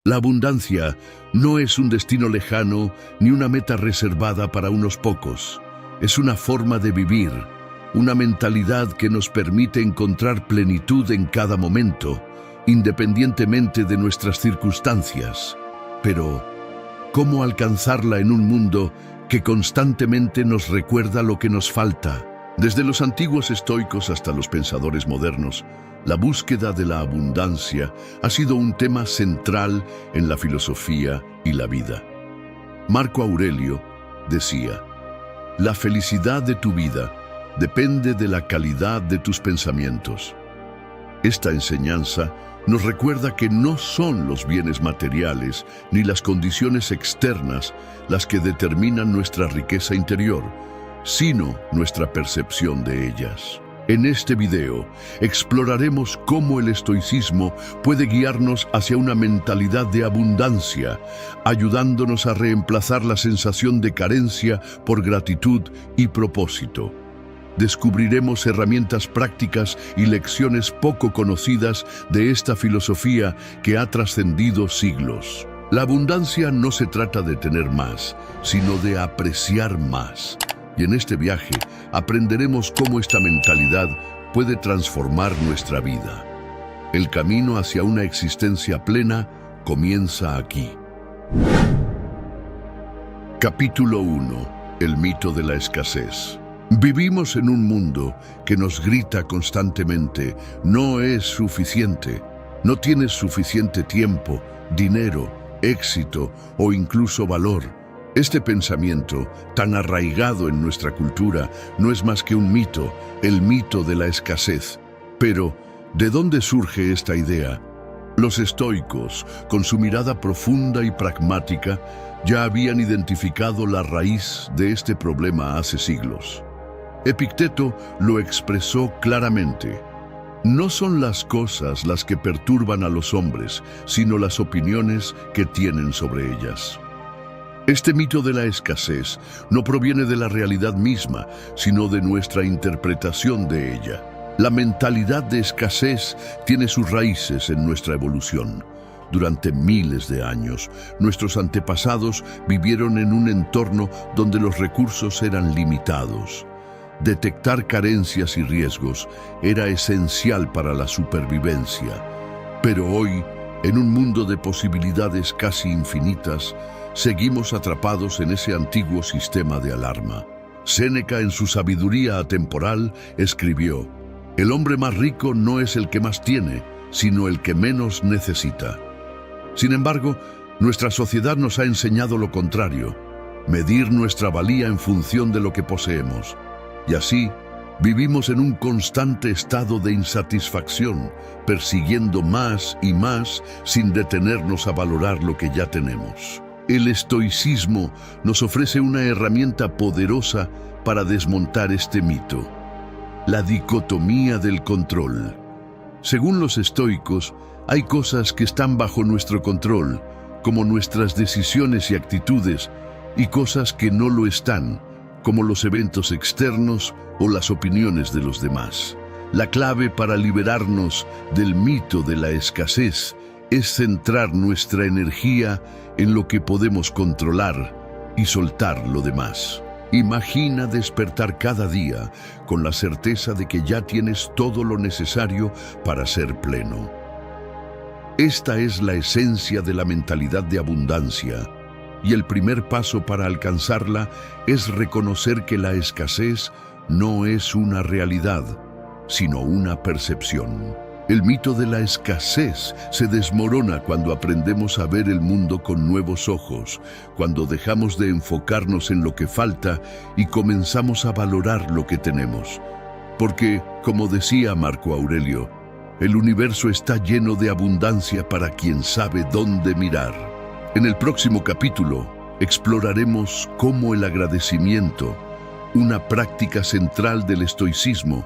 La abundancia no es un destino lejano ni una meta reservada para unos pocos. Es una forma de vivir, una mentalidad que nos permite encontrar plenitud en cada momento, independientemente de nuestras circunstancias. Pero, ¿cómo alcanzarla en un mundo que constantemente nos recuerda lo que nos falta? Desde los antiguos estoicos hasta los pensadores modernos, la búsqueda de la abundancia ha sido un tema central en la filosofía y la vida. Marco Aurelio decía: la felicidad de tu vida depende de la calidad de tus pensamientos. Esta enseñanza nos recuerda que no son los bienes materiales ni las condiciones externas las que determinan nuestra riqueza interior, sino nuestra percepción de ellas. En este video exploraremos cómo el estoicismo puede guiarnos hacia una mentalidad de abundancia, ayudándonos a reemplazar la sensación de carencia por gratitud y propósito. Descubriremos herramientas prácticas y lecciones poco conocidas de esta filosofía que ha trascendido siglos. La abundancia no se trata de tener más, sino de apreciar más. Y en este viaje aprenderemos cómo esta mentalidad puede transformar nuestra vida. El camino hacia una existencia plena comienza aquí. Capítulo 1. El mito de la escasez. Vivimos en un mundo que nos grita constantemente: no es suficiente, no tienes suficiente tiempo, dinero, éxito o incluso valor. Este pensamiento, tan arraigado en nuestra cultura, no es más que un mito, el mito de la escasez. Pero, ¿de dónde surge esta idea? Los estoicos, con su mirada profunda y pragmática, ya habían identificado la raíz de este problema hace siglos. Epicteto lo expresó claramente: no son las cosas las que perturban a los hombres, sino las opiniones que tienen sobre ellas. Este mito de la escasez no proviene de la realidad misma, sino de nuestra interpretación de ella. La mentalidad de escasez tiene sus raíces en nuestra evolución. Durante miles de años, nuestros antepasados vivieron en un entorno donde los recursos eran limitados. Detectar carencias y riesgos era esencial para la supervivencia. Pero hoy, en un mundo de posibilidades casi infinitas, seguimos atrapados en ese antiguo sistema de alarma. Séneca, en su sabiduría atemporal, escribió: el hombre más rico no es el que más tiene, sino el que menos necesita. Sin embargo, nuestra sociedad nos ha enseñado lo contrario: medir nuestra valía en función de lo que poseemos. Y así, vivimos en un constante estado de insatisfacción, persiguiendo más y más sin detenernos a valorar lo que ya tenemos. El estoicismo nos ofrece una herramienta poderosa para desmontar este mito: la dicotomía del control. Según los estoicos, hay cosas que están bajo nuestro control, como nuestras decisiones y actitudes, y cosas que no lo están, como los eventos externos o las opiniones de los demás. La clave para liberarnos del mito de la escasez es centrar nuestra energía en lo que podemos controlar y soltar lo demás. Imagina despertar cada día con la certeza de que ya tienes todo lo necesario para ser pleno. Esta es la esencia de la mentalidad de abundancia, y el primer paso para alcanzarla es reconocer que la escasez no es una realidad, sino una percepción. El mito de la escasez se desmorona cuando aprendemos a ver el mundo con nuevos ojos, cuando dejamos de enfocarnos en lo que falta y comenzamos a valorar lo que tenemos. Porque, como decía Marco Aurelio, el universo está lleno de abundancia para quien sabe dónde mirar. En el próximo capítulo, exploraremos cómo el agradecimiento, una práctica central del estoicismo,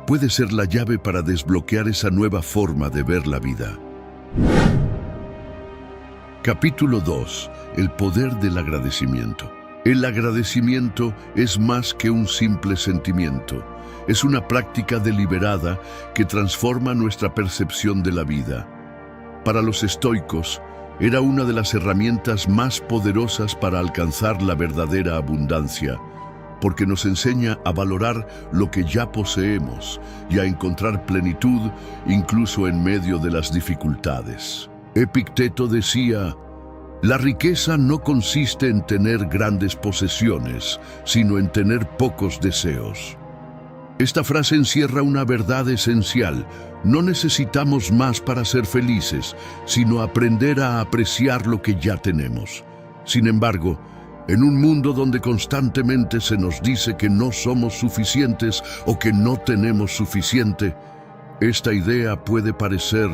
puede ser la llave para desbloquear esa nueva forma de ver la vida. Capítulo 2. El poder del agradecimiento. El agradecimiento es más que un simple sentimiento. Es una práctica deliberada que transforma nuestra percepción de la vida. Para los estoicos, era una de las herramientas más poderosas para alcanzar la verdadera abundancia, porque nos enseña a valorar lo que ya poseemos y a encontrar plenitud incluso en medio de las dificultades. Epicteto decía: la riqueza no consiste en tener grandes posesiones, sino en tener pocos deseos. Esta frase encierra una verdad esencial. No necesitamos más para ser felices, sino aprender a apreciar lo que ya tenemos. Sin embargo, en un mundo donde constantemente se nos dice que no somos suficientes o que no tenemos suficiente, esta idea puede parecer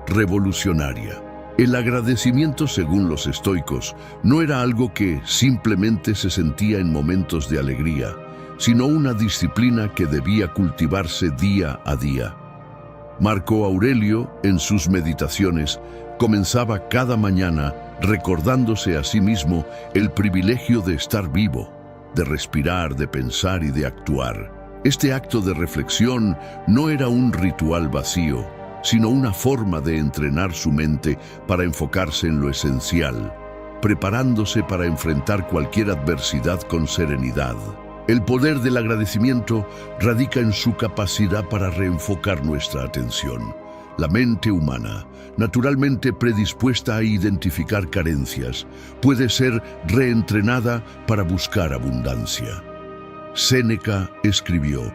revolucionaria. El agradecimiento, según los estoicos, no era algo que simplemente se sentía en momentos de alegría, sino una disciplina que debía cultivarse día a día. Marco Aurelio, en sus meditaciones, comenzaba cada mañana recordándose a sí mismo el privilegio de estar vivo, de respirar, de pensar y de actuar. Este acto de reflexión no era un ritual vacío, sino una forma de entrenar su mente para enfocarse en lo esencial, preparándose para enfrentar cualquier adversidad con serenidad. El poder del agradecimiento radica en su capacidad para reenfocar nuestra atención. La mente humana, naturalmente predispuesta a identificar carencias, puede ser reentrenada para buscar abundancia. Séneca escribió: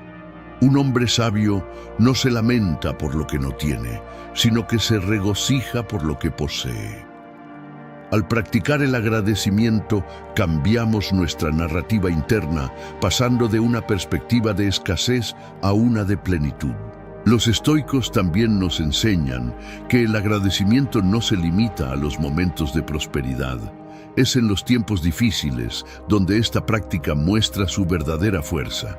un hombre sabio no se lamenta por lo que no tiene, sino que se regocija por lo que posee. Al practicar el agradecimiento, cambiamos nuestra narrativa interna, pasando de una perspectiva de escasez a una de plenitud. Los estoicos también nos enseñan que el agradecimiento no se limita a los momentos de prosperidad. Es en los tiempos difíciles donde esta práctica muestra su verdadera fuerza.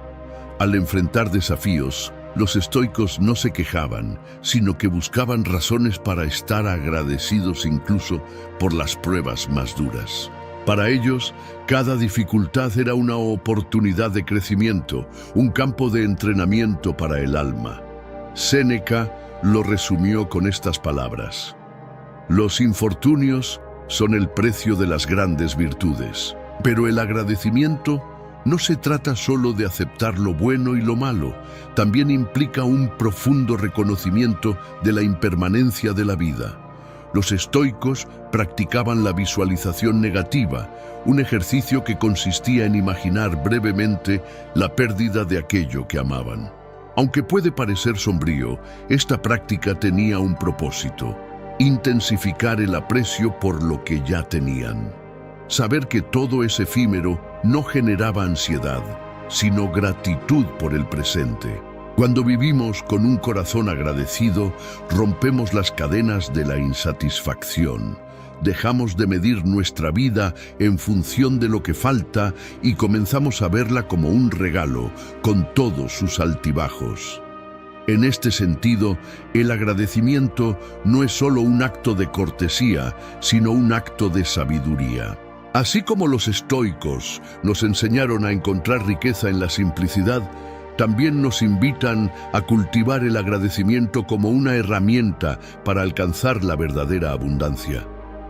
Al enfrentar desafíos, los estoicos no se quejaban, sino que buscaban razones para estar agradecidos incluso por las pruebas más duras. Para ellos, cada dificultad era una oportunidad de crecimiento, un campo de entrenamiento para el alma. Séneca lo resumió con estas palabras: los infortunios son el precio de las grandes virtudes, pero el agradecimiento no se trata solo de aceptar lo bueno y lo malo, también implica un profundo reconocimiento de la impermanencia de la vida. Los estoicos practicaban la visualización negativa, un ejercicio que consistía en imaginar brevemente la pérdida de aquello que amaban. Aunque puede parecer sombrío, esta práctica tenía un propósito: intensificar el aprecio por lo que ya tenían. Saber que todo es efímero no generaba ansiedad, sino gratitud por el presente. Cuando vivimos con un corazón agradecido, rompemos las cadenas de la insatisfacción. Dejamos de medir nuestra vida en función de lo que falta y comenzamos a verla como un regalo, con todos sus altibajos. En este sentido, el agradecimiento no es solo un acto de cortesía, sino un acto de sabiduría. Así como los estoicos nos enseñaron a encontrar riqueza en la simplicidad, también nos invitan a cultivar el agradecimiento como una herramienta para alcanzar la verdadera abundancia.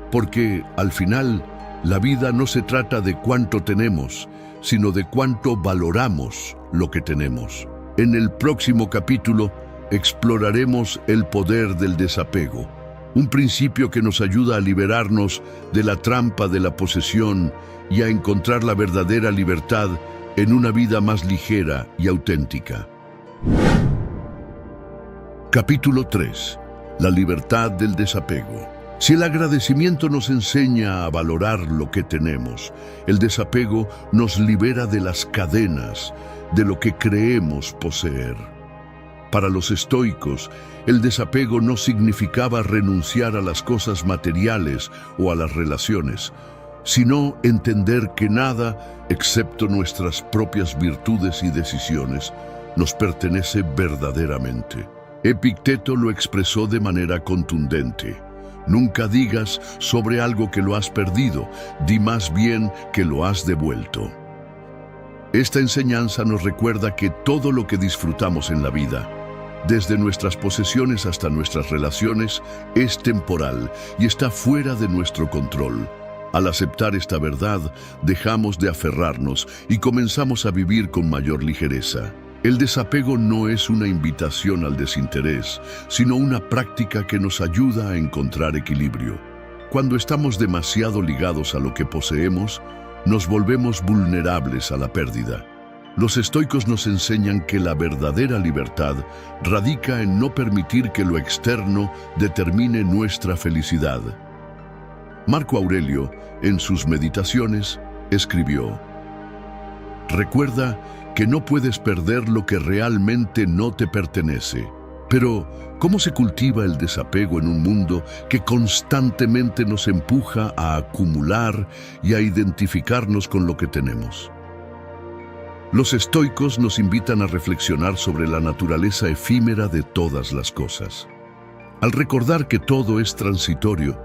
Porque, al final, la vida no se trata de cuánto tenemos, sino de cuánto valoramos lo que tenemos. En el próximo capítulo exploraremos el poder del desapego, un principio que nos ayuda a liberarnos de la trampa de la posesión y a encontrar la verdadera libertad en una vida más ligera y auténtica. Capítulo 3. La libertad del desapego. Si el agradecimiento nos enseña a valorar lo que tenemos, el desapego nos libera de las cadenas de lo que creemos poseer. Para los estoicos, el desapego no significaba renunciar a las cosas materiales o a las relaciones, sino entender que nada, excepto nuestras propias virtudes y decisiones, nos pertenece verdaderamente. Epicteto lo expresó de manera contundente: nunca digas sobre algo que lo has perdido, di más bien que lo has devuelto. Esta enseñanza nos recuerda que todo lo que disfrutamos en la vida, Desde nuestras posesiones hasta nuestras relaciones, es temporal y está fuera de nuestro control. Al aceptar esta verdad, dejamos de aferrarnos y comenzamos a vivir con mayor ligereza. El desapego no es una invitación al desinterés, sino una práctica que nos ayuda a encontrar equilibrio. Cuando estamos demasiado ligados a lo que poseemos, nos volvemos vulnerables a la pérdida. Los estoicos nos enseñan que la verdadera libertad radica en no permitir que lo externo determine nuestra felicidad. Marco Aurelio, en sus Meditaciones, escribió: «Recuerda que no puedes perder lo que realmente no te pertenece». Pero, ¿cómo se cultiva el desapego en un mundo que constantemente nos empuja a acumular y a identificarnos con lo que tenemos? Los estoicos nos invitan a reflexionar sobre la naturaleza efímera de todas las cosas. Al recordar que todo es transitorio,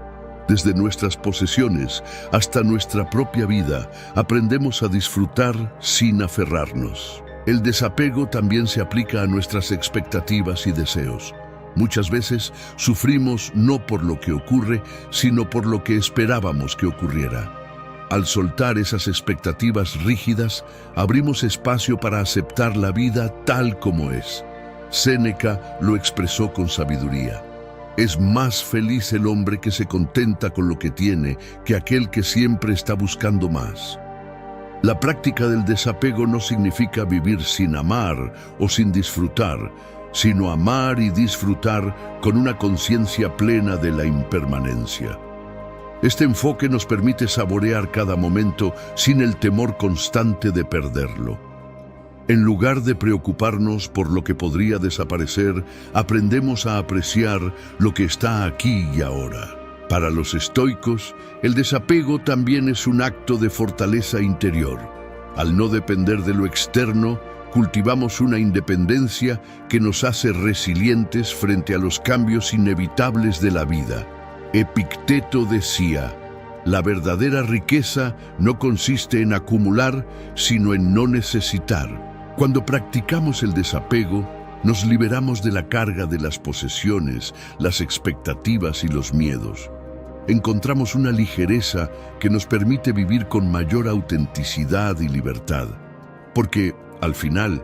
desde nuestras posesiones hasta nuestra propia vida, aprendemos a disfrutar sin aferrarnos. El desapego también se aplica a nuestras expectativas y deseos. Muchas veces sufrimos no por lo que ocurre, sino por lo que esperábamos que ocurriera. Al soltar esas expectativas rígidas, abrimos espacio para aceptar la vida tal como es. Séneca lo expresó con sabiduría: «Es más feliz el hombre que se contenta con lo que tiene que aquel que siempre está buscando más». La práctica del desapego no significa vivir sin amar o sin disfrutar, sino amar y disfrutar con una conciencia plena de la impermanencia. Este enfoque nos permite saborear cada momento sin el temor constante de perderlo. En lugar de preocuparnos por lo que podría desaparecer, aprendemos a apreciar lo que está aquí y ahora. Para los estoicos, el desapego también es un acto de fortaleza interior. Al no depender de lo externo, cultivamos una independencia que nos hace resilientes frente a los cambios inevitables de la vida. Epicteto decía: «La verdadera riqueza no consiste en acumular, sino en no necesitar». Cuando practicamos el desapego, nos liberamos de la carga de las posesiones, las expectativas y los miedos. Encontramos una ligereza que nos permite vivir con mayor autenticidad y libertad. Porque, al final,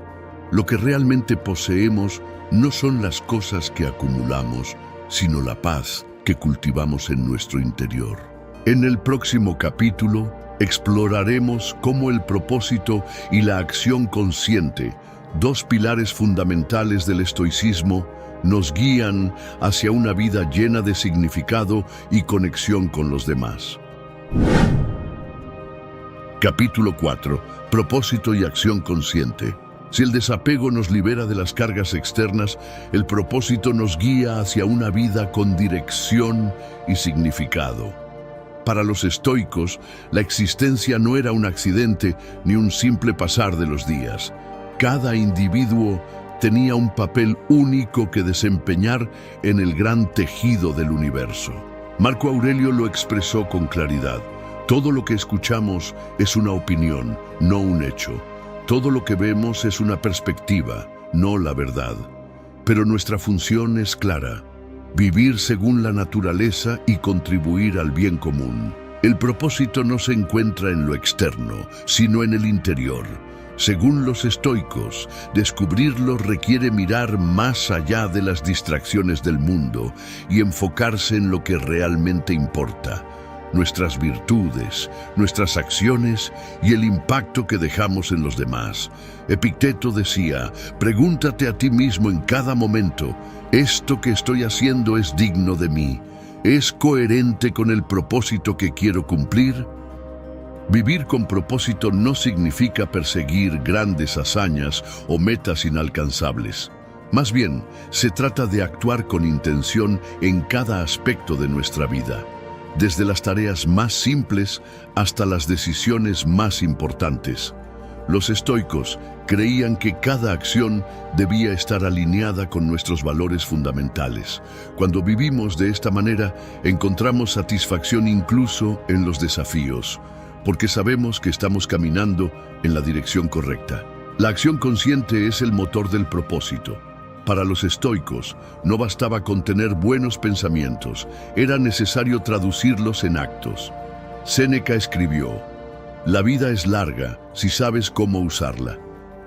lo que realmente poseemos no son las cosas que acumulamos, sino la paz que cultivamos en nuestro interior. En el próximo capítulo exploraremos cómo el propósito y la acción consciente, dos pilares fundamentales del estoicismo, nos guían hacia una vida llena de significado y conexión con los demás. Capítulo 4. Propósito y acción consciente. Si el desapego nos libera de las cargas externas, el propósito nos guía hacia una vida con dirección y significado. Para los estoicos, la existencia no era un accidente ni un simple pasar de los días. Cada individuo tenía un papel único que desempeñar en el gran tejido del universo. Marco Aurelio lo expresó con claridad: todo lo que escuchamos es una opinión, no un hecho. Todo lo que vemos es una perspectiva, no la verdad. Pero nuestra función es clara: vivir según la naturaleza y contribuir al bien común. El propósito no se encuentra en lo externo, sino en el interior. Según los estoicos, descubrirlo requiere mirar más allá de las distracciones del mundo y enfocarse en lo que realmente importa: nuestras virtudes, nuestras acciones y el impacto que dejamos en los demás. Epicteto decía: pregúntate a ti mismo en cada momento, ¿esto que estoy haciendo es digno de mí? ¿Es coherente con el propósito que quiero cumplir? Vivir con propósito no significa perseguir grandes hazañas o metas inalcanzables. Más bien, se trata de actuar con intención en cada aspecto de nuestra vida, desde las tareas más simples hasta las decisiones más importantes. Los estoicos creían que cada acción debía estar alineada con nuestros valores fundamentales. Cuando vivimos de esta manera, encontramos satisfacción incluso en los desafíos, porque sabemos que estamos caminando en la dirección correcta. La acción consciente es el motor del propósito. Para los estoicos, no bastaba con tener buenos pensamientos, era necesario traducirlos en actos. Séneca escribió: «La vida es larga si sabes cómo usarla».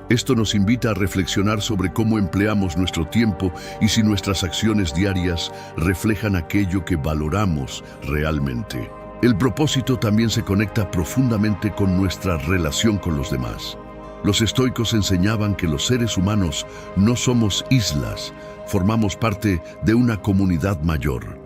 Esto nos invita a reflexionar sobre cómo empleamos nuestro tiempo y si nuestras acciones diarias reflejan aquello que valoramos realmente. El propósito también se conecta profundamente con nuestra relación con los demás. Los estoicos enseñaban que los seres humanos no somos islas, formamos parte de una comunidad mayor.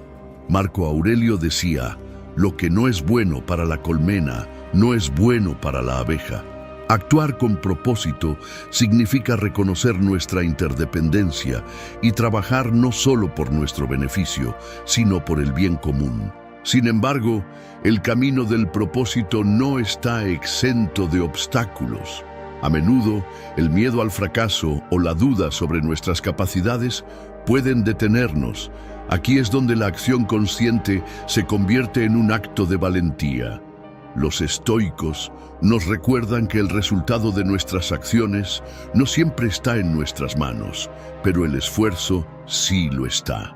Marco Aurelio decía: «Lo que no es bueno para la colmena, no es bueno para la abeja». Actuar con propósito significa reconocer nuestra interdependencia y trabajar no solo por nuestro beneficio, sino por el bien común. Sin embargo, el camino del propósito no está exento de obstáculos. A menudo, el miedo al fracaso o la duda sobre nuestras capacidades pueden detenernos. Aquí es donde la acción consciente se convierte en un acto de valentía. Los estoicos nos recuerdan que el resultado de nuestras acciones no siempre está en nuestras manos, pero el esfuerzo sí lo está.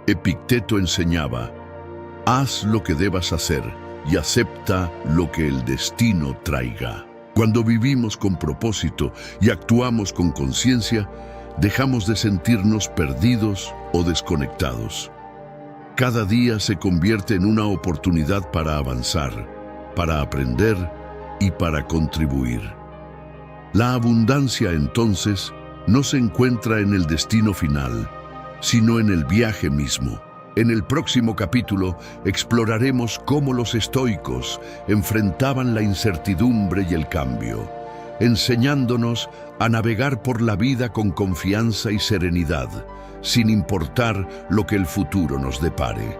Epicteto enseñaba: «Haz lo que debas hacer y acepta lo que el destino traiga». Cuando vivimos con propósito y actuamos con conciencia, dejamos de sentirnos perdidos o desconectados. Cada día se convierte en una oportunidad para avanzar, para aprender y para contribuir. La abundancia, entonces, no se encuentra en el destino final, sino en el viaje mismo. En el próximo capítulo exploraremos cómo los estoicos enfrentaban la incertidumbre y el cambio, enseñándonos a navegar por la vida con confianza y serenidad, sin importar lo que el futuro nos depare.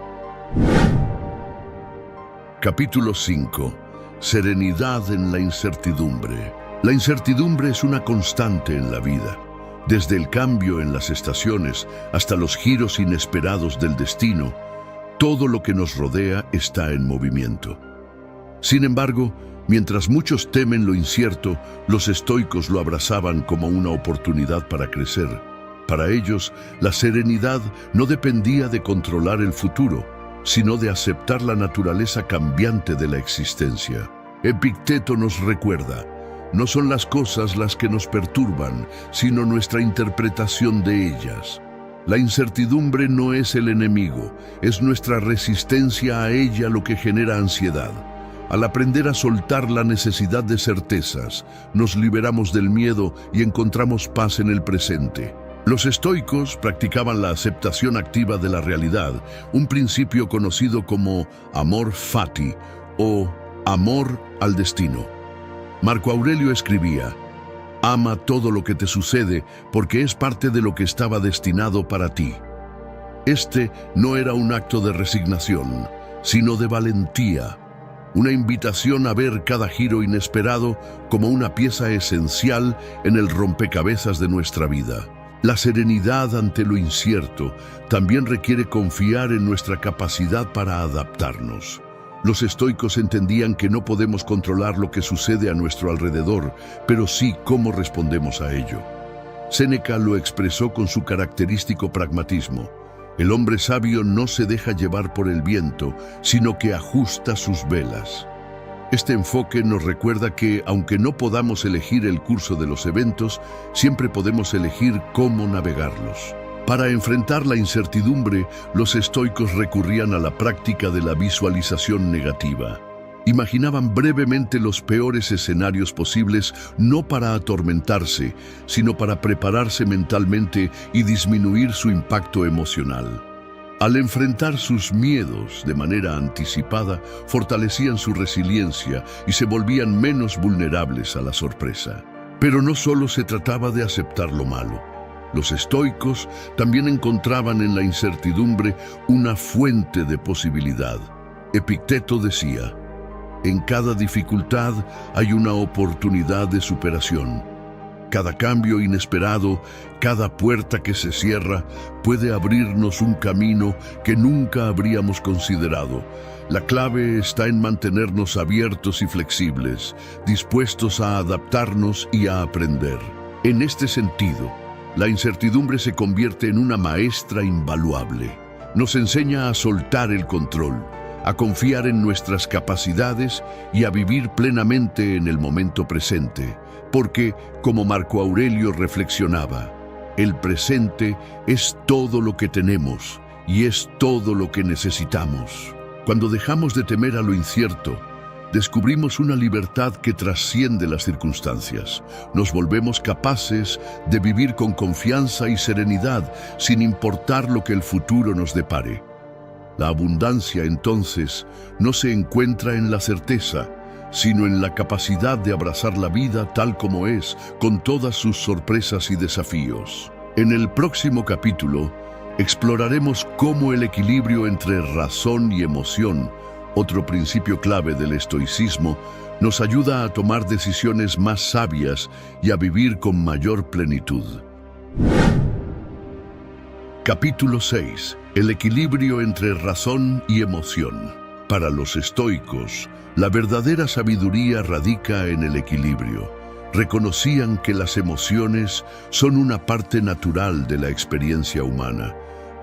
Capítulo 5. Serenidad en la incertidumbre. La incertidumbre es una constante en la vida. Desde el cambio en las estaciones hasta los giros inesperados del destino, todo lo que nos rodea está en movimiento. Sin embargo, mientras muchos temen lo incierto, los estoicos lo abrazaban como una oportunidad para crecer. Para ellos, la serenidad no dependía de controlar el futuro, sino de aceptar la naturaleza cambiante de la existencia. Epicteto nos recuerda: no son las cosas las que nos perturban, sino nuestra interpretación de ellas. La incertidumbre no es el enemigo, es nuestra resistencia a ella lo que genera ansiedad. Al aprender a soltar la necesidad de certezas, nos liberamos del miedo y encontramos paz en el presente. Los estoicos practicaban la aceptación activa de la realidad, un principio conocido como amor fati o amor al destino. Marco Aurelio escribía: «Ama todo lo que te sucede porque es parte de lo que estaba destinado para ti». Este no era un acto de resignación, sino de valentía, una invitación a ver cada giro inesperado como una pieza esencial en el rompecabezas de nuestra vida. La serenidad ante lo incierto también requiere confiar en nuestra capacidad para adaptarnos. Los estoicos entendían que no podemos controlar lo que sucede a nuestro alrededor, pero sí cómo respondemos a ello. Séneca lo expresó con su característico pragmatismo: «El hombre sabio no se deja llevar por el viento, sino que ajusta sus velas». Este enfoque nos recuerda que, aunque no podamos elegir el curso de los eventos, siempre podemos elegir cómo navegarlos. Para enfrentar la incertidumbre, los estoicos recurrían a la práctica de la visualización negativa. Imaginaban brevemente los peores escenarios posibles, no para atormentarse, sino para prepararse mentalmente y disminuir su impacto emocional. Al enfrentar sus miedos de manera anticipada, fortalecían su resiliencia y se volvían menos vulnerables a la sorpresa. Pero no solo se trataba de aceptar lo malo. Los estoicos también encontraban en la incertidumbre una fuente de posibilidad. Epicteto decía: «En cada dificultad hay una oportunidad de superación. Cada cambio inesperado, cada puerta que se cierra, puede abrirnos un camino que nunca habríamos considerado. La clave está en mantenernos abiertos y flexibles, dispuestos a adaptarnos y a aprender». En este sentido, La incertidumbre se convierte en una maestra invaluable. Nos enseña a soltar el control, a confiar en nuestras capacidades y a vivir plenamente en el momento presente, porque, como Marco Aurelio reflexionaba, el presente es todo lo que tenemos y es todo lo que necesitamos. Cuando dejamos de temer a lo incierto, descubrimos una libertad que trasciende las circunstancias. Nos volvemos capaces de vivir con confianza y serenidad, sin importar lo que el futuro nos depare. La abundancia, entonces, no se encuentra en la certeza, sino en la capacidad de abrazar la vida tal como es, con todas sus sorpresas y desafíos. En el próximo capítulo, exploraremos cómo el equilibrio entre razón y emoción, otro principio clave del estoicismo, nos ayuda a tomar decisiones más sabias y a vivir con mayor plenitud. Capítulo 6. El equilibrio entre razón y emoción. Para los estoicos, la verdadera sabiduría radica en el equilibrio. Reconocían que las emociones son una parte natural de la experiencia humana,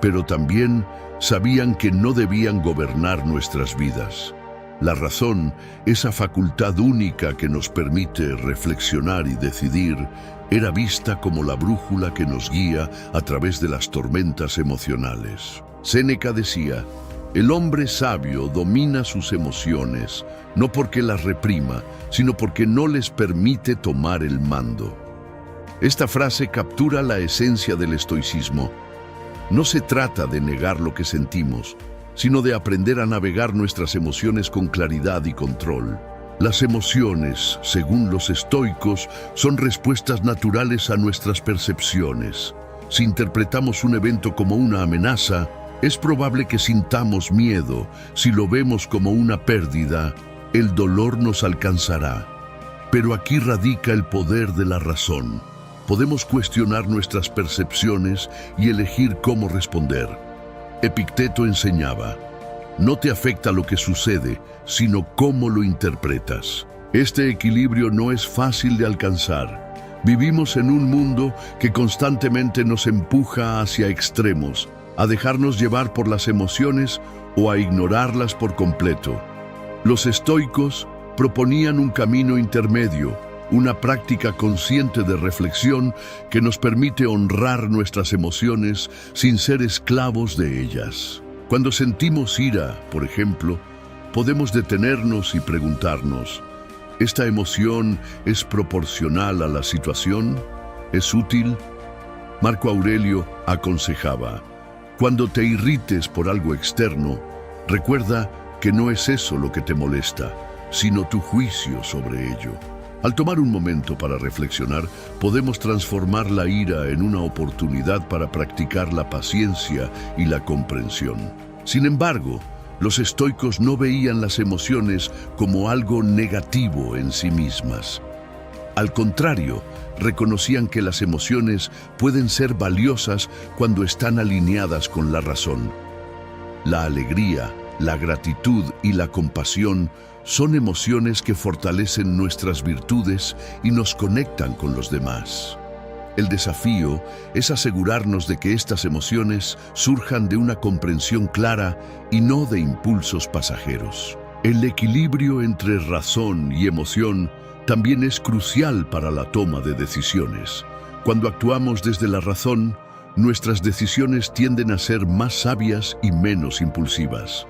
pero también sabían que no debían gobernar nuestras vidas. La razón, esa facultad única que nos permite reflexionar y decidir, era vista como la brújula que nos guía a través de las tormentas emocionales. Séneca decía: el hombre sabio domina sus emociones, no porque las reprima, sino porque no les permite tomar el mando. Esta frase captura la esencia del estoicismo. No se trata de negar lo que sentimos, sino de aprender a navegar nuestras emociones con claridad y control. Las emociones, según los estoicos, son respuestas naturales a nuestras percepciones. Si interpretamos un evento como una amenaza, es probable que sintamos miedo. Si lo vemos como una pérdida, el dolor nos alcanzará. Pero aquí radica el poder de la razón. Podemos cuestionar nuestras percepciones y elegir cómo responder. Epicteto enseñaba: no te afecta lo que sucede, sino cómo lo interpretas. Este equilibrio no es fácil de alcanzar. Vivimos en un mundo que constantemente nos empuja hacia extremos, a dejarnos llevar por las emociones o a ignorarlas por completo. Los estoicos proponían un camino intermedio, una práctica consciente de reflexión que nos permite honrar nuestras emociones sin ser esclavos de ellas. Cuando sentimos ira, por ejemplo, podemos detenernos y preguntarnos: ¿esta emoción es proporcional a la situación? ¿Es útil? Marco Aurelio aconsejaba: cuando te irrites por algo externo, recuerda que no es eso lo que te molesta, sino tu juicio sobre ello. Al tomar un momento para reflexionar, podemos transformar la ira en una oportunidad para practicar la paciencia y la comprensión. Sin embargo, los estoicos no veían las emociones como algo negativo en sí mismas. Al contrario, reconocían que las emociones pueden ser valiosas cuando están alineadas con la razón. La alegría, la gratitud y la compasión son emociones que fortalecen nuestras virtudes y nos conectan con los demás. El desafío es asegurarnos de que estas emociones surjan de una comprensión clara y no de impulsos pasajeros. El equilibrio entre razón y emoción también es crucial para la toma de decisiones. Cuando actuamos desde la razón, nuestras decisiones tienden a ser más sabias y menos impulsivas.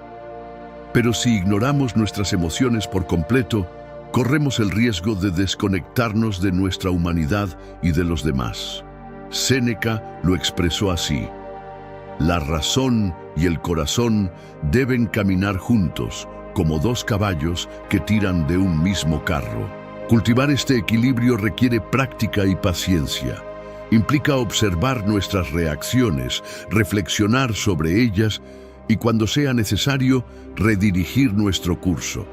Pero si ignoramos nuestras emociones por completo, corremos el riesgo de desconectarnos de nuestra humanidad y de los demás. Séneca lo expresó así: la razón y el corazón deben caminar juntos, como dos caballos que tiran de un mismo carro. Cultivar este equilibrio requiere práctica y paciencia. Implica observar nuestras reacciones, reflexionar sobre ellas y, cuando sea necesario, redirigir nuestro curso.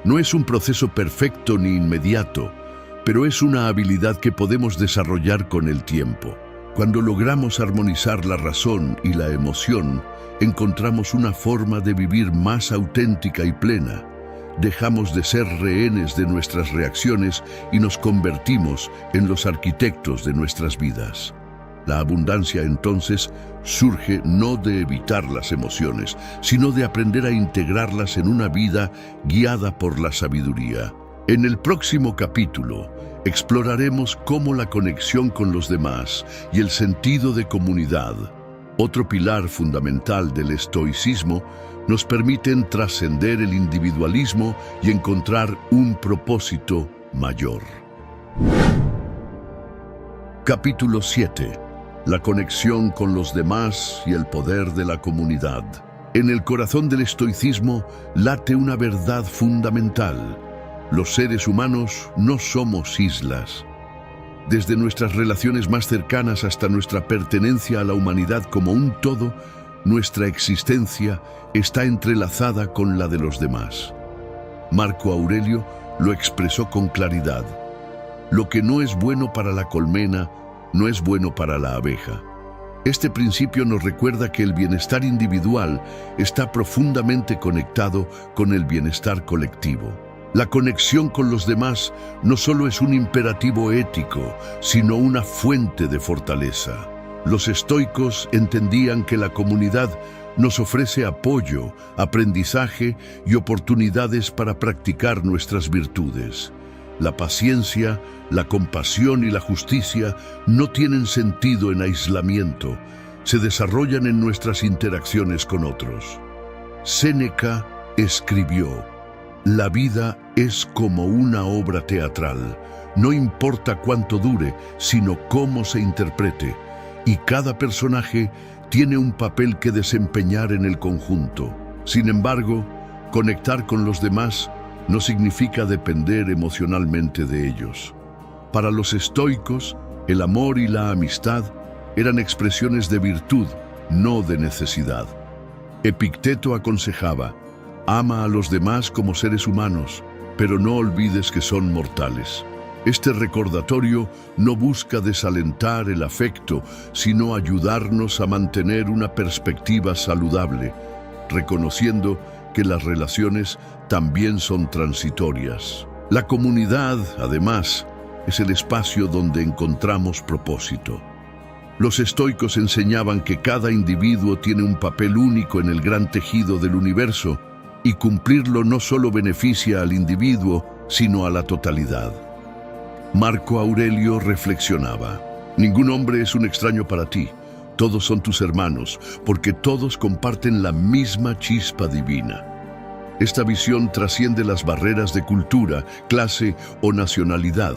No es un proceso perfecto ni inmediato, pero es una habilidad que podemos desarrollar con el tiempo. Cuando logramos armonizar la razón y la emoción, encontramos una forma de vivir más auténtica y plena. Dejamos de ser rehenes de nuestras reacciones y nos convertimos en los arquitectos de nuestras vidas. La abundancia entonces surge no de evitar las emociones, sino de aprender a integrarlas en una vida guiada por la sabiduría. En el próximo capítulo exploraremos cómo la conexión con los demás y el sentido de comunidad, otro pilar fundamental del estoicismo, nos permiten trascender el individualismo y encontrar un propósito mayor. Capítulo 7. La conexión con los demás y el poder de la comunidad. En el corazón del estoicismo late una verdad fundamental. Los seres humanos no somos islas. Desde nuestras relaciones más cercanas hasta nuestra pertenencia a la humanidad como un todo, nuestra existencia está entrelazada con la de los demás. Marco Aurelio lo expresó con claridad. Lo que no es bueno para la colmena, no es bueno para la abeja. Este principio nos recuerda que el bienestar individual está profundamente conectado con el bienestar colectivo. La conexión con los demás no solo es un imperativo ético, sino una fuente de fortaleza. Los estoicos entendían que la comunidad nos ofrece apoyo, aprendizaje y oportunidades para practicar nuestras virtudes. La paciencia, la compasión y la justicia no tienen sentido en aislamiento, se desarrollan en nuestras interacciones con otros. Séneca escribió: «La vida es como una obra teatral, no importa cuánto dure, sino cómo se interprete, y cada personaje tiene un papel que desempeñar en el conjunto. Sin embargo, conectar con los demás no significa depender emocionalmente de ellos». Para los estoicos, el amor y la amistad eran expresiones de virtud, no de necesidad. Epicteto aconsejaba: «Ama a los demás como seres humanos, pero no olvides que son mortales». Este recordatorio no busca desalentar el afecto, sino ayudarnos a mantener una perspectiva saludable, reconociendo que las relaciones también son transitorias. La comunidad, además, es el espacio donde encontramos propósito. Los estoicos enseñaban que cada individuo tiene un papel único en el gran tejido del universo, y cumplirlo no solo beneficia al individuo, sino a la totalidad. Marco Aurelio reflexionaba: «Ningún hombre es un extraño para ti, todos son tus hermanos, porque todos comparten la misma chispa divina». Esta visión trasciende las barreras de cultura, clase o nacionalidad,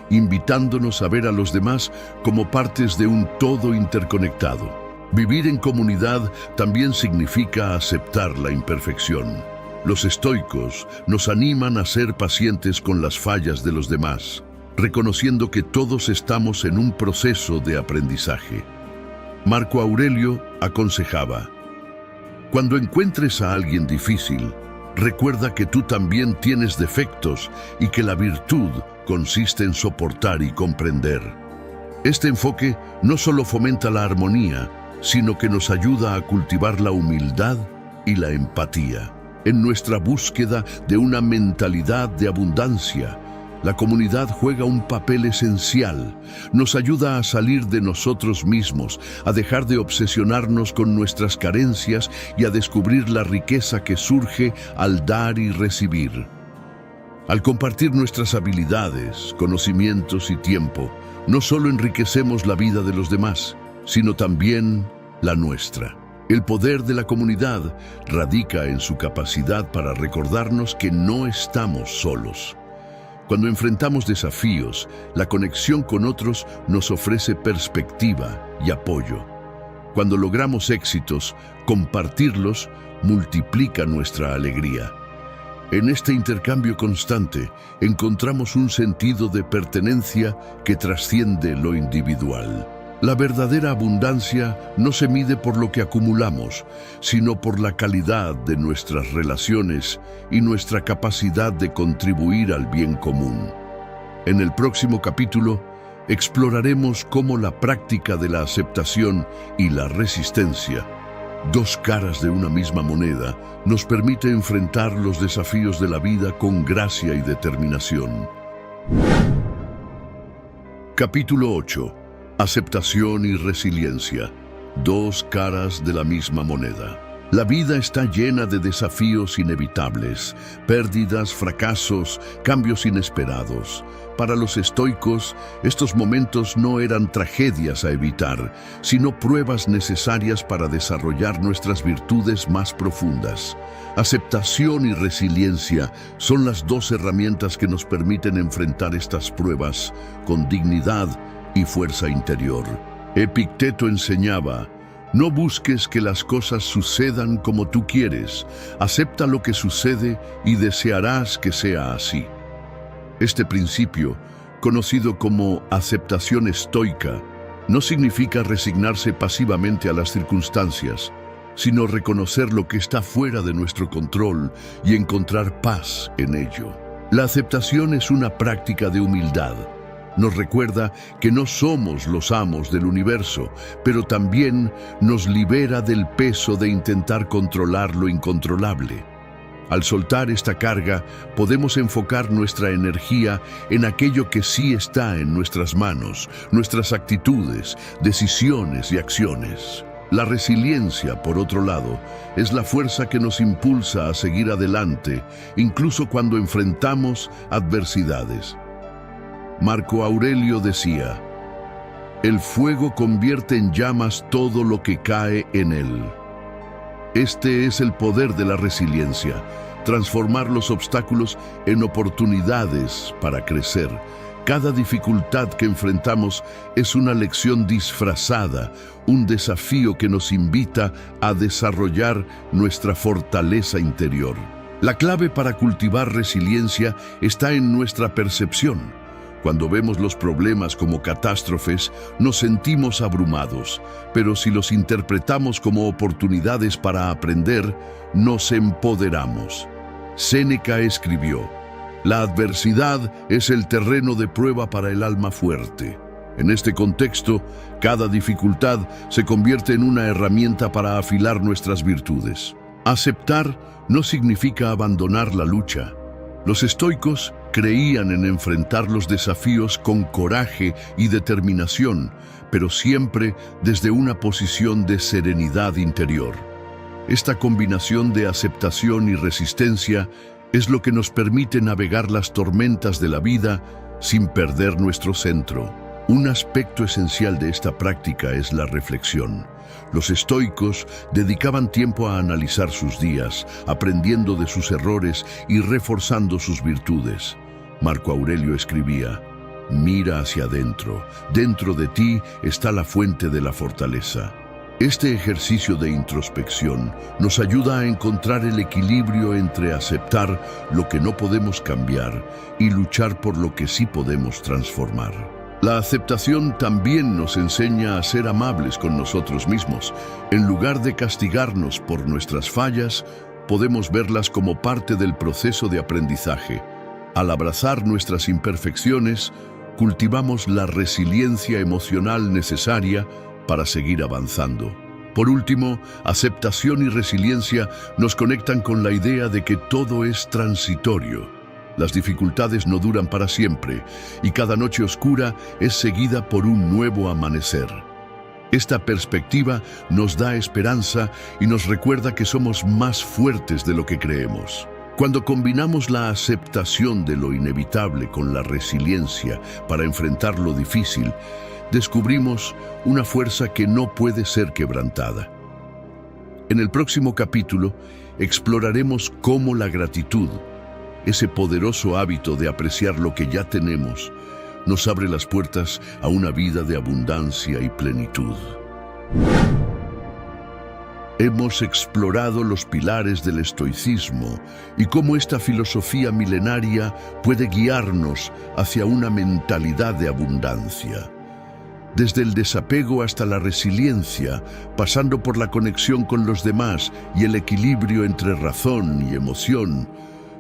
invitándonos a ver a los demás como partes de un todo interconectado. Vivir en comunidad también significa aceptar la imperfección. Los estoicos nos animan a ser pacientes con las fallas de los demás, reconociendo que todos estamos en un proceso de aprendizaje. Marco Aurelio aconsejaba: «Cuando encuentres a alguien difícil, recuerda que tú también tienes defectos y que la virtud consiste en soportar y comprender». Este enfoque no solo fomenta la armonía, sino que nos ayuda a cultivar la humildad y la empatía. En nuestra búsqueda de una mentalidad de abundancia, la comunidad juega un papel esencial. Nos ayuda a salir de nosotros mismos, a dejar de obsesionarnos con nuestras carencias y a descubrir la riqueza que surge al dar y recibir. Al compartir nuestras habilidades, conocimientos y tiempo, no solo enriquecemos la vida de los demás, sino también la nuestra. El poder de la comunidad radica en su capacidad para recordarnos que no estamos solos. Cuando enfrentamos desafíos, la conexión con otros nos ofrece perspectiva y apoyo. Cuando logramos éxitos, compartirlos multiplica nuestra alegría. En este intercambio constante, encontramos un sentido de pertenencia que trasciende lo individual. La verdadera abundancia no se mide por lo que acumulamos, sino por la calidad de nuestras relaciones y nuestra capacidad de contribuir al bien común. En el próximo capítulo, exploraremos cómo la práctica de la aceptación y la resistencia, dos caras de una misma moneda, nos permite enfrentar los desafíos de la vida con gracia y determinación. Capítulo 8. Aceptación y resiliencia, dos caras de la misma moneda. La vida está llena de desafíos inevitables, pérdidas, fracasos, cambios inesperados. Para los estoicos, estos momentos no eran tragedias a evitar, sino pruebas necesarias para desarrollar nuestras virtudes más profundas. Aceptación y resiliencia son las dos herramientas que nos permiten enfrentar estas pruebas con dignidad y fuerza interior. Epicteto enseñaba: no busques que las cosas sucedan como tú quieres, acepta lo que sucede y desearás que sea así. Este principio, conocido como aceptación estoica, no significa resignarse pasivamente a las circunstancias, sino reconocer lo que está fuera de nuestro control y encontrar paz en ello. La aceptación es una práctica de humildad. Nos recuerda que no somos los amos del universo, pero también nos libera del peso de intentar controlar lo incontrolable. Al soltar esta carga, podemos enfocar nuestra energía en aquello que sí está en nuestras manos, nuestras actitudes, decisiones y acciones. La resiliencia, por otro lado, es la fuerza que nos impulsa a seguir adelante, incluso cuando enfrentamos adversidades. Marco Aurelio decía: el fuego convierte en llamas todo lo que cae en él. Este es el poder de la resiliencia, transformar los obstáculos en oportunidades para crecer. Cada dificultad que enfrentamos es una lección disfrazada, un desafío que nos invita a desarrollar nuestra fortaleza interior. La clave para cultivar resiliencia está en nuestra percepción. Cuando vemos los problemas como catástrofes, nos sentimos abrumados, pero si los interpretamos como oportunidades para aprender, nos empoderamos. Séneca escribió: la adversidad es el terreno de prueba para el alma fuerte. En este contexto, cada dificultad se convierte en una herramienta para afilar nuestras virtudes. Aceptar no significa abandonar la lucha. Los estoicos creían en enfrentar los desafíos con coraje y determinación, pero siempre desde una posición de serenidad interior. Esta combinación de aceptación y resistencia es lo que nos permite navegar las tormentas de la vida sin perder nuestro centro. Un aspecto esencial de esta práctica es la reflexión. Los estoicos dedicaban tiempo a analizar sus días, aprendiendo de sus errores y reforzando sus virtudes. Marco Aurelio escribía: mira hacia adentro, dentro de ti está la fuente de la fortaleza. Este ejercicio de introspección nos ayuda a encontrar el equilibrio entre aceptar lo que no podemos cambiar y luchar por lo que sí podemos transformar. La aceptación también nos enseña a ser amables con nosotros mismos. En lugar de castigarnos por nuestras fallas, podemos verlas como parte del proceso de aprendizaje. Al abrazar nuestras imperfecciones, cultivamos la resiliencia emocional necesaria para seguir avanzando. Por último, aceptación y resiliencia nos conectan con la idea de que todo es transitorio. Las dificultades no duran para siempre y cada noche oscura es seguida por un nuevo amanecer. Esta perspectiva nos da esperanza y nos recuerda que somos más fuertes de lo que creemos. Cuando combinamos la aceptación de lo inevitable con la resiliencia para enfrentar lo difícil, descubrimos una fuerza que no puede ser quebrantada. En el próximo capítulo exploraremos cómo la gratitud, ese poderoso hábito de apreciar lo que ya tenemos, nos abre las puertas a una vida de abundancia y plenitud. Hemos explorado los pilares del estoicismo y cómo esta filosofía milenaria puede guiarnos hacia una mentalidad de abundancia. Desde el desapego hasta la resiliencia, pasando por la conexión con los demás y el equilibrio entre razón y emoción,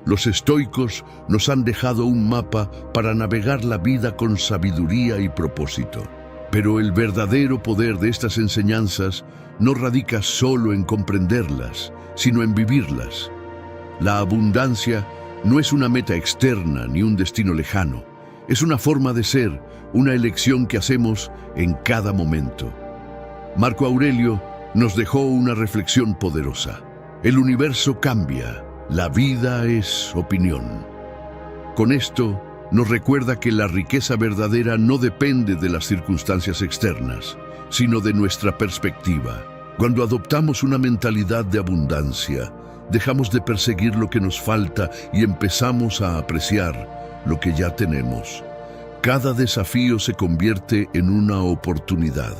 los estoicos nos han dejado un mapa para navegar la vida con sabiduría y propósito. Pero el verdadero poder de estas enseñanzas no radica solo en comprenderlas, sino en vivirlas. La abundancia no es una meta externa ni un destino lejano. Es una forma de ser, una elección que hacemos en cada momento. Marco Aurelio nos dejó una reflexión poderosa. El universo cambia, la vida es opinión. Con esto, nos recuerda que la riqueza verdadera no depende de las circunstancias externas, sino de nuestra perspectiva. Cuando adoptamos una mentalidad de abundancia, dejamos de perseguir lo que nos falta y empezamos a apreciar lo que ya tenemos. Cada desafío se convierte en una oportunidad,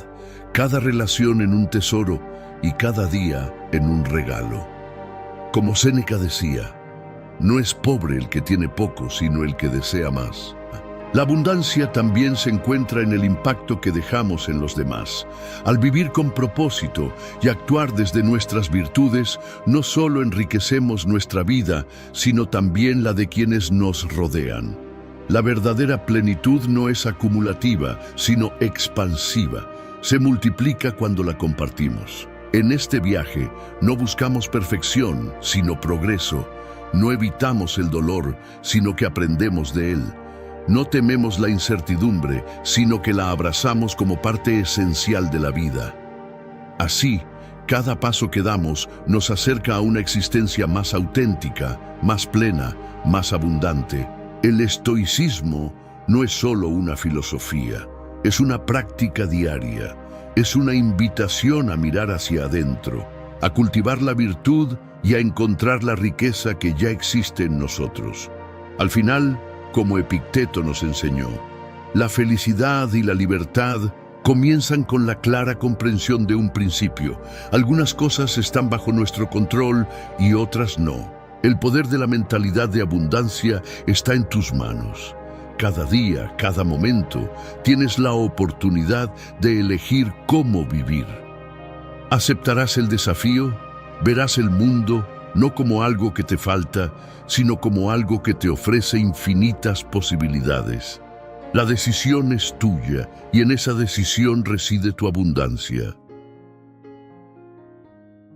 cada relación en un tesoro y cada día en un regalo. Como Séneca decía, no es pobre el que tiene poco, sino el que desea más. La abundancia también se encuentra en el impacto que dejamos en los demás. Al vivir con propósito y actuar desde nuestras virtudes, no solo enriquecemos nuestra vida, sino también la de quienes nos rodean. La verdadera plenitud no es acumulativa, sino expansiva. Se multiplica cuando la compartimos. En este viaje no buscamos perfección, sino progreso. No evitamos el dolor, sino que aprendemos de él. No tememos la incertidumbre, sino que la abrazamos como parte esencial de la vida. Así, cada paso que damos nos acerca a una existencia más auténtica, más plena, más abundante. El estoicismo no es solo una filosofía, es una práctica diaria. Es una invitación a mirar hacia adentro, a cultivar la virtud y a encontrar la riqueza que ya existe en nosotros. Al final, como Epicteto nos enseñó, la felicidad y la libertad comienzan con la clara comprensión de un principio. Algunas cosas están bajo nuestro control y otras no. El poder de la mentalidad de abundancia está en tus manos. Cada día, cada momento, tienes la oportunidad de elegir cómo vivir. ¿Aceptarás el desafío? Verás el mundo no como algo que te falta, sino como algo que te ofrece infinitas posibilidades. La decisión es tuya y en esa decisión reside tu abundancia.